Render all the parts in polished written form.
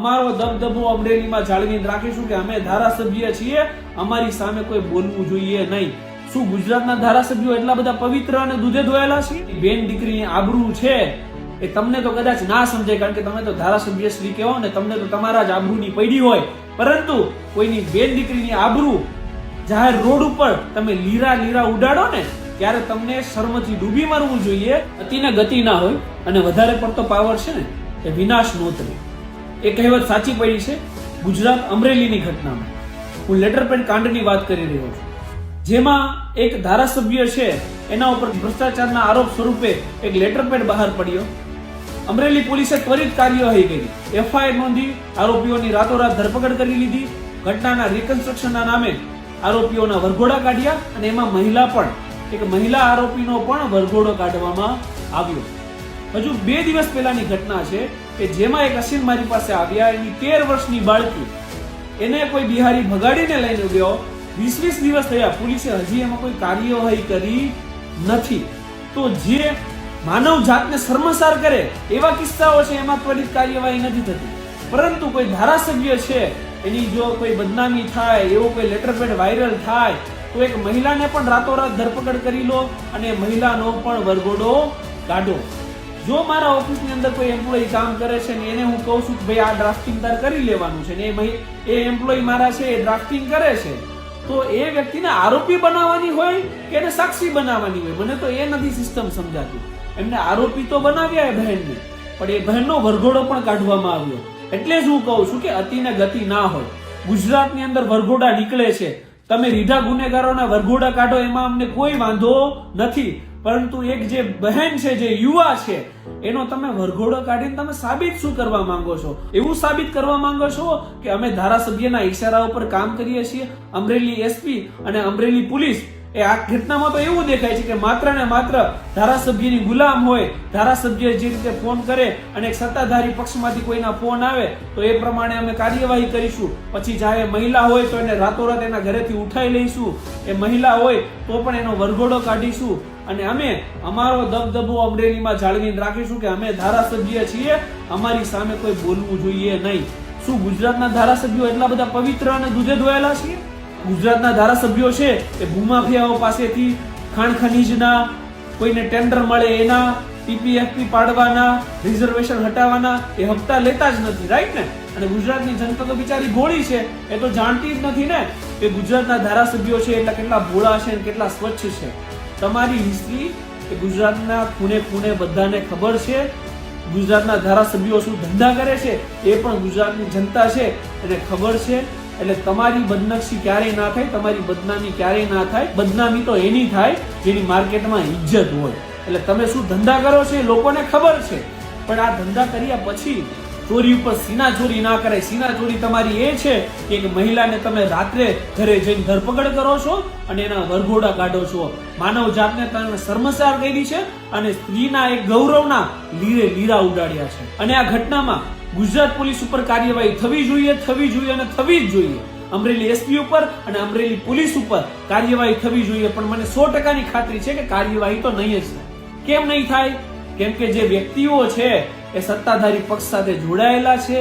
અમારો દબદબો અમરેલીમાં જાળવીને રાખીશું કે અમે ધારાસભ્ય છીએ, અમારી સામે કોઈ બોલવું જોઈએ નહીં. શું ગુજરાતના ધારાસભ્યો એટલા બધા પવિત્ર અને દૂધે ધોયેલા છે? બેન દીકરીની આબરૂ છે એ તમને તો કદાચ ના સમજાય, કારણ કે તમે તો ધારાસભ્ય શ્રી કહેવો ને, તમને તો તમારા જ આબરૂની પડી હોય. પરંતુ કોઈની બેન દીકરીની આબરૂ જાહેર રોડ ઉપર તમે લીરા ઉડાડો ને, ત્યારે તમને શર્મથી ડૂબી મરવું જોઈએ. અતિને ગતિ ના હોય અને વધારે પડતો પાવર છે ને એ વિનાશ નોતરે, એ કહેવત સાચી પડી છે. ગુજરાત અમરેલીની ઘટનામાં હું લેટરપેડ કાંડની વાત કરી રહ્યો છું, જેમાં એક ધારાસભ્ય છે એના ઉપર ભ્રષ્ટાચારના આરોપ સ્વરૂપે એક લેટરપેડ બહાર પડ્યો. અમરેલી પોલીસે ત્વરિત કાર્યવાહી કરી, એફઆઈઆર નોંધી, આરોપીઓની રાતોરાત ધરપકડ કરી લીધી. ઘટનાના રિકન્સ્ટ્રક્શનના નામે આરોપીઓના વરઘોડા કાઢ્યા અને એમાં એક મહિલા આરોપીનો પણ વરઘોડો કાઢવામાં આવ્યો. હજુ 2 દિવસ પહેલાની ઘટના છે કે જેમાં એક અસીન મારી પાસે આવ્યા, એની 13 વર્ષની બાળકી, એને કોઈ બિહારી ભગાડીને લઈને ગયો. 20 દિવસ થયા, પોલીસે હજી એમાં કોઈ કાર્યવાહી કરી નથી. તો જે માનવ જાતને શર્મસાર કરે એવા કિસ્સાઓ છે, એમાં ત્વરિત કાર્યવાહી નથી થતી. પરંતુ કોઈ ધારાસભ્ય છે એની જો કોઈ બદનામી થાય, એવો કોઈ લેટરપેડ વાયરલ થાય, તો એક મહિલાને પણ રાતોરાત ધરપકડ કરી લો અને મહિલાનો પણ વરઘોડો કાઢો. જો મારા ઓફિસની અંદર કોઈ એમ્પ્લોય કામ કરે છે ને એને હું કહું છું કે ભાઈ આ ડ્રાફ્ટિંગ તાર કરી લેવાનું છે ને એ એમ્પ્લોય મારા છે એ ડ્રાફ્ટિંગ કરે છે, તો એ વ્યક્તિને આરોપી બનાવવાની હોય કે એને સાક્ષી બનાવવાની હોય? મને તો એ નથી સિસ્ટમ સમજાતી. એમને આરોપી તો બનાવ્યા એ બહેનને, પણ એ બહેનનો વરઘોડો પણ કાઢવામાં આવ્યો. એટલે જ હું કહું છું કે અતિને ગતિ ના હોય. ગુજરાતની અંદર વરઘોડા નીકળે છે, તમે રીઢા ગુનેગારોના વરઘોડા કાઢો, એમાં અમને કોઈ વાંધો નથી. પરંતુ એક જે બહેન છે, જે યુવા છે, એનો તમે વરઘોડો કાઢીને તમે સાબિત શું કરવા માંગો છો? એવું સાબિત કરવા માંગો છો કે અમે ધારાસભ્યના ઈશારા ઉપર કામ કરીએ છીએ? અમરેલી એસપી અને અમરેલી પોલીસ એ આ ઘટનામાં તો એવું દેખાય છે કે માત્ર ને માત્ર ધારાસભ્યની ગુલામ હોય. ધારાસભ્ય જે રીતે ફોન કરે અને સત્તાધારી પક્ષમાંથી કોઈના ફોન આવે તો એ પ્રમાણે અમે કાર્યવાહી કરીશું. પછી ચાહે મહિલા હોય તો એને રાતોરાત એના ઘરેથી ઉઠાઈ લઈશું, એ મહિલા હોય તો પણ એનો વરઘોડો કાઢીશું. અને અમે અમારો દબદબો અમરેલીમાં જાળવીને રાખીશું કે અમે ધારાસભ્ય છીએ, અમારી સામે કોઈ બોલવું જોઈએ નહીં. શું ગુજરાતના ધારાસભ્યો એટલા બધા પવિત્ર અને દૂધે ધોયેલા છે? ગુજરાતના ધારાસભ્યો છે એ ભૂમાફિયાઓ પાસેથી ખાણ ખનીજના, કોઈને ટેન્ડર મળે એના, પીપીએફપી પાડવાના, રિઝર્વેશન હટાવવાના એ હપ્તા લેતા જ નથી, રાઈટ ને? અને ગુજરાતની જનતા તો બિચારી ભોળી છે, એ તો જાણતી જ નથી ને કે ગુજરાતના ધારાસભ્યો છે એટલા કેટલા ભોળા છે અને કેટલા સ્વચ્છ છે. તમારી હિસ્ટ્રી એ ગુજરાતના ખૂણે ખૂણે બધાને ખબર છે. ગુજરાતના ધારાસભ્યો શું ધંધા કરે છે એ પણ ગુજરાતની જનતા છે એને ખબર છે. એટલે તમારી બદનક્ષી ક્યારેય ના થાય, તમારી બદનામી ક્યારેય ના થાય. બદનામી તો એની થાય જેની માર્કેટમાં ઇજ્જત હોય. એટલે તમે શું ધંધા કરો છો એ લોકોને ખબર છે, પણ આ ધંધા કર્યા પછી ચોરી ઉપર સીના ચોરી ના કરાય. સીના ચોરી તમારી એ છે કે એક મહિલાને તમે રાત્રે ઘરે જઈને ધરપકડ કરો છો અને એના વરઘોડા કાઢો છો. માનવ જાતને તમે શર્મસાર કરી છે અને સ્ત્રીના એક ગૌરવના લીરા ઉડાડ્યા છે. અને આ ઘટનામાં ગુજરાત પોલીસ ઉપર કાર્યવાહી થવી જોઈએ અને થવી જ જોઈએ. અમરેલી એસપી ઉપર અને અમરેલી પોલીસ ઉપર કાર્યવાહી થવી જોઈએ. પણ મને 100% ખાતરી છે કે કાર્યવાહી તો નહીં જ થાય. કેમ નહીં થાય? કેમ કે જે વ્યક્તિઓ છે એ સત્તાધારી પક્ષ સાથે જોડાયેલા છે,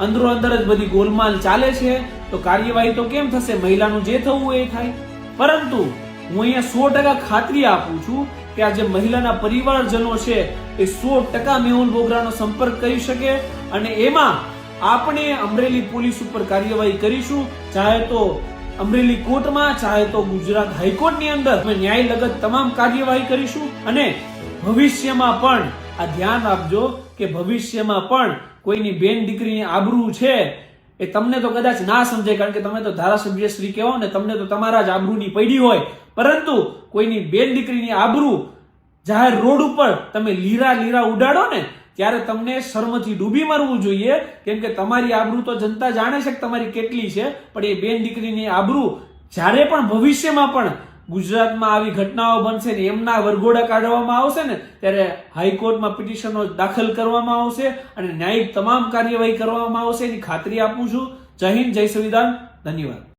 અંદરો અંદર જ બધી ગોલમાલ ચાલે છે, તો કાર્યવાહી તો કેમ થશે? મહિલાનું જે થવું એ થાય. પરંતુ હું અહીંયા 100% ખાતરી આપું છું કે આ જે મહિલાના પરિવારજનો છે એ 100% મેહુલ બોગરાનો સંપર્ક કરી શકે અને એમાં આપણે અમરેલી પોલીસ ઉપર કાર્યવાહી કરીશું. ચાહે તો અમરેલી કોર્ટમાં, ચાહે તો ગુજરાત હાઈકોર્ટની અંદર અમે ન્યાય લગત તમામ કાર્યવાહી કરીશું. અને ભવિષ્યમાં પણ આ ધ્યાન આપજો કે ભવિષ્યમાં પણ કોઈની બેન દીકરીની આબરૂ છે એ તમને તો કદાચ ના સમજાય, કારણ કે તમે તો ધારાસભ્ય શ્રી કહેવો ને, તમને તો તમારા જ આબરૂની પડી હોય. પરંતુ કોઈની બેન દીકરીની આબરૂ જાહેર રોડ ઉપર તમે લીરા ઉડાડો ને, ત્યારે તમને શર્મથી ડૂબી મરવું જોઈએ. કેમ કે તમારી આબરૂ તો જનતા જાણે છે કે તમારી કેટલી છે, પણ એ બેન દીકરીની આબરૂ જ્યારે પણ ભવિષ્યમાં પણ ગુજરાતમાં આવી ઘટનાઓ બનશે ને એમના વરઘોડા કાઢવામાં આવશે ને, ત્યારે હાઈકોર્ટમાં પિટિશનો દાખલ કરવામાં આવશે અને ન્યાયિક તમામ કાર્યવાહી કરવામાં આવશે એની ખાતરી આપું છું. જય હિન્દ, જય સંવિધાન, ધન્યવાદ.